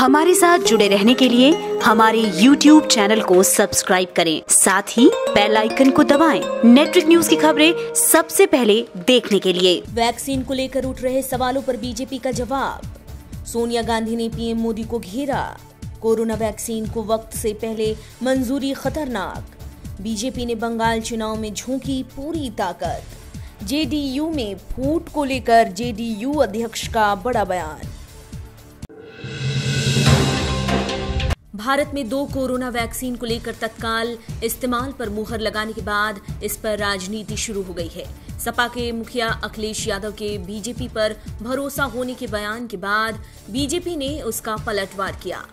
हमारे साथ जुड़े रहने के लिए हमारे YouTube चैनल को सब्सक्राइब करें, साथ ही बेल आइकन को दबाएं। नेटवर्क न्यूज की खबरें सबसे पहले देखने के लिए। वैक्सीन को लेकर उठ रहे सवालों पर बीजेपी का जवाब। सोनिया गांधी ने पीएम मोदी को घेरा। कोरोना वैक्सीन को वक्त से पहले मंजूरी खतरनाक। बीजेपी ने बंगाल चुनाव में झोंकी पूरी ताकत। जेडीयू में फूट को लेकर जेडीयू अध्यक्ष का बड़ा बयान। भारत में 2 कोरोना वैक्सीन को लेकर तत्काल इस्तेमाल पर मुहर लगाने के बाद इस पर राजनीति शुरू हो गई है। सपा के मुखिया अखिलेश यादव के बीजेपी पर भरोसा होने के बयान के बाद बीजेपी ने उसका पलटवार किया।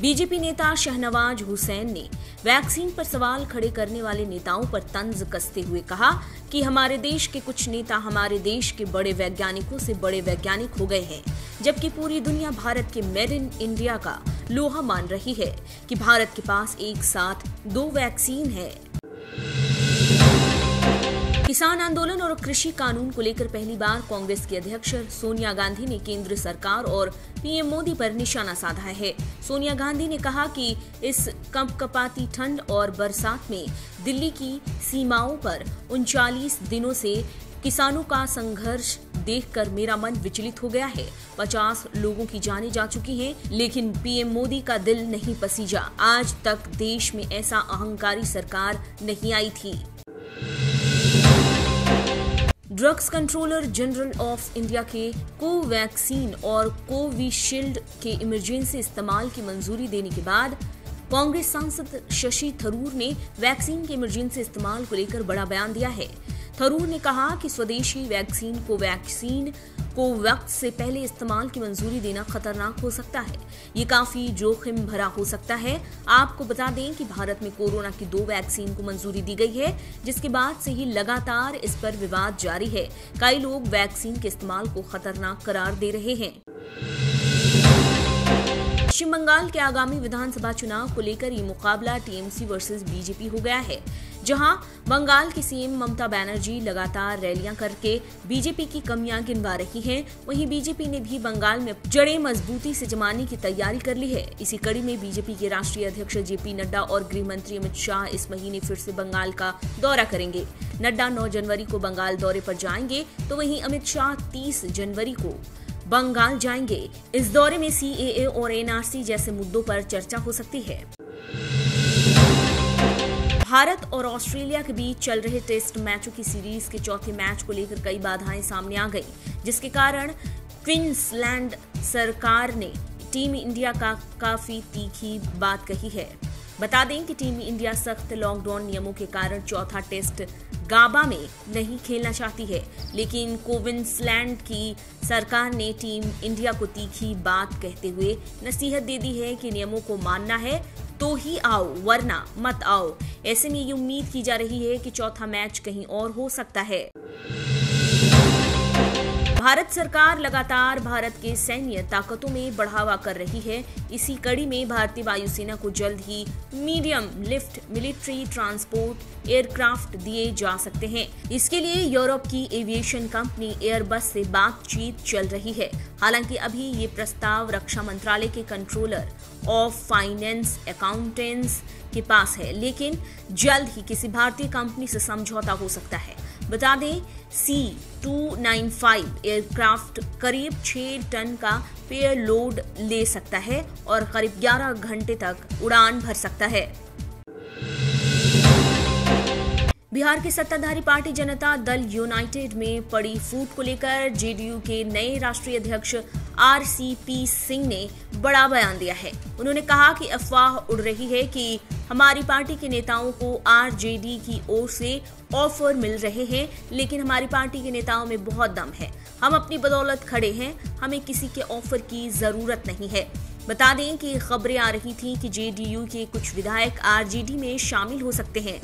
बीजेपी नेता शहनवाज हुसैन ने वैक्सीन पर सवाल खड़े करने वाले नेताओं पर तंज कसते हुए कहा कि हमारे देश के कुछ नेता हमारे देश के बड़े वैज्ञानिकों से बड़े वैज्ञानिक हो गए हैं, जबकि पूरी दुनिया भारत के मेड इन इंडिया का लोहा मान रही है कि भारत के पास एक साथ 2 वैक्सीन है। किसान आंदोलन और कृषि कानून को लेकर पहली बार कांग्रेस की अध्यक्ष सोनिया गांधी ने केंद्र सरकार और पीएम मोदी पर निशाना साधा है। सोनिया गांधी ने कहा कि इस कंपकपाती ठंड और बरसात में दिल्ली की सीमाओं पर 39 दिनों से किसानों का संघर्ष देखकर मेरा मन विचलित हो गया है। 50 लोगों की जानें जा चुकी हैं, लेकिन पीएम मोदी का दिल नहीं पसीजा। आज तक देश में ऐसा अहंकारी सरकार नहीं आई थी। Drugs controller general of India के कोवैक्सीन और कोविशील्ड के इमरजेंसी इस्तेमाल की मंजूरी देने के बाद कांग्रेस सांसद शशि थरूर ने वैक्सीन के इमरजेंसी इस्तेमाल को लेकर बड़ा बयान दिया है। थरूर ने कहा कि स्वदेशी वैक्सीन को वक्त से पहले इस्तेमाल की मंजूरी देना खतरनाक हो सकता है। ये काफी जोखिम भरा हो सकता है। आपको बता दें कि भारत में कोरोना की 2 वैक्सीन को मंजूरी दी गई है, जिसके बाद से ही लगातार इस पर विवाद जारी है। कई लोग वैक्सीन के इस्तेमाल को खतरनाक करार दे रहे हैं। पश्चिम बंगाल के आगामी विधानसभा चुनाव को लेकर ये मुकाबला टीएमसी वर्सेस बीजेपी हो गया है, जहां बंगाल की सीएम ममता बनर्जी लगातार रैलियां करके बीजेपी की कमियां गिनवा रही हैं। वहीं बीजेपी ने भी बंगाल में जड़ें मजबूती से जमाने की तैयारी कर ली है। इसी कड़ी में बीजेपी के राष्ट्रीय अध्यक्ष जेपी नड्डा और गृह मंत्री अमित शाह इस महीने फिर से बंगाल का दौरा करेंगे। नड्डा 9 जनवरी को बंगाल दौरे पर जाएंगे, तो वहीं अमित शाह 30 जनवरी को बंगाल जाएंगे। इस दौरे में सीएए और एनआरसी जैसे मुद्दों पर चर्चा हो सकती है। भारत और ऑस्ट्रेलिया के बीच चल रहे टेस्ट मैचों की सीरीज के चौथे मैच को लेकर कई बाधाएं सामने आ गई, जिसके कारण क्वींसलैंड सरकार ने टीम इंडिया का काफी तीखी बात कही है। बता दें कि टीम इंडिया सख्त लॉकडाउन नियमों के कारण चौथा टेस्ट गाबा में नहीं खेलना चाहती है, लेकिन क्वींसलैंड की सरकार ने टीम इंडिया को तीखी बात कहते हुए नसीहत दे दी है कि नियमों को मानना है तो ही आओ, वरना मत आओ। ऐसे में ये उम्मीद की जा रही है कि चौथा मैच कहीं और हो सकता है। भारत सरकार लगातार भारत के सैन्य ताकतों में बढ़ावा कर रही है। इसी कड़ी में भारतीय वायुसेना को जल्द ही medium lift military transport aircraft दिए जा सकते हैं। इसके लिए यूरोप की एविएशन कंपनी एयरबस से बातचीत चल रही है। हालांकि अभी ये प्रस्ताव रक्षा मंत्रालय के कंट्रोलर ऑफ फाइनेंस अकाउंटेंट्स के पास है, लेकिन जल्द ही किसी भारतीय कंपनी से समझौता हो सकता है। बता दें, C295 एयरक्राफ्ट करीब 6 टन का पेयरलोड ले सकता है और करीब 11 घंटे तक उड़ान भर सकता है। बिहार की सत्ताधारी पार्टी जनता दल यूनाइटेड में पड़ी फूट को लेकर जेडीयू के नए राष्ट्रीय अध्यक्ष आरसीपी सिंह ने बड़ा बयान दिया है। उन्होंने कहा कि अफवाह उड़ रही है कि हमारी पार्टी के नेताओं को आरजेडी की ओर से ऑफर मिल रहे हैं, लेकिन हमारी पार्टी के नेताओं में बहुत दम है। हम अपनी बदौलत खड़े हैं, हमें किसी के ऑफर की जरूरत नहीं है। बता दें कि खबरें आ रही थीं कि जेडीयू के कुछ विधायक आरजेडी में शामिल हो सकते हैं।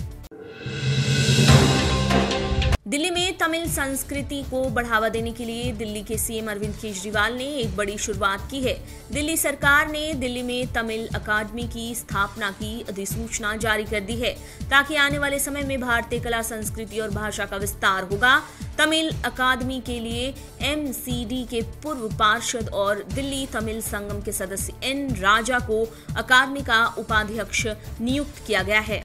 दिल्ली में तमिल संस्कृति को बढ़ावा देने के लिए दिल्ली के सीएम अरविंद केजरीवाल ने एक बड़ी शुरुआत की है। दिल्ली सरकार ने दिल्ली में तमिल अकादमी की स्थापना की अधिसूचना जारी कर दी है, ताकि आने वाले समय में भारतीय कला, संस्कृति और भाषा का विस्तार होगा। तमिल अकादमी के लिए एमसीडी के पूर्व पार्षद और दिल्ली तमिल संगम के सदस्य एन राजा को अकादमी का उपाध्यक्ष नियुक्त किया गया है।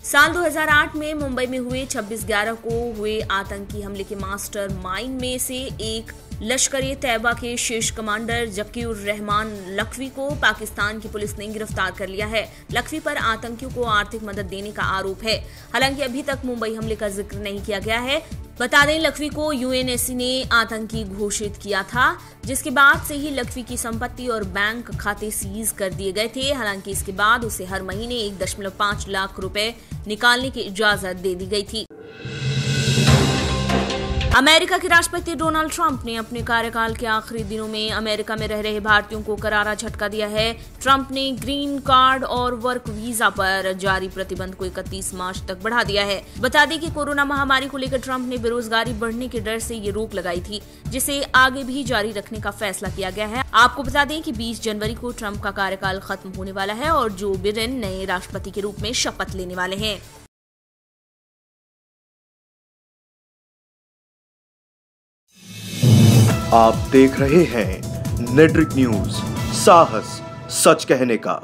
साल 2008 में मुंबई में हुए 26/11 को हुए आतंकी हमले के मास्टर माइंड में से एक लश्कर-ए-तैयबा के शीर्ष कमांडर जकीउर रहमान लखवी को पाकिस्तान की पुलिस ने गिरफ्तार कर लिया है। लखवी पर आतंकियों को आर्थिक मदद देने का आरोप है। हालांकि अभी तक मुंबई हमले का जिक्र नहीं किया गया है। बता दें, लखवी को यूएनएससी ने आतंकी घोषित किया था, जिसके बाद से ही लखवी की संपत्ति और बैंक खाते सीज कर दिए गए थे। हालांकि इसके बाद उसे हर महीने 1.5 लाख रुपए निकालने की इजाजत दे दी गई थी। अमेरिका के राष्ट्रपति डोनाल्ड ट्रंप ने अपने कार्यकाल के आखिरी दिनों में अमेरिका में रह रहे भारतीयों को करारा झटका दिया है। ट्रंप ने ग्रीन कार्ड और वर्क वीजा पर जारी प्रतिबंध को 31 मार्च तक बढ़ा दिया है। बता दें कि कोरोना महामारी को लेकर ट्रंप ने बेरोजगारी बढ़ने के डर से ये रोक लगाई थी, जिसे आगे भी जारी रखने का फैसला किया गया है। आपको बता दें कि 20 जनवरी को ट्रंप का कार्यकाल खत्म होने वाला है और जो बिडेन नए राष्ट्रपति के रूप में शपथ लेने वाले हैं। आप देख रहे हैं नेट्रिक न्यूज, साहस सच कहने का।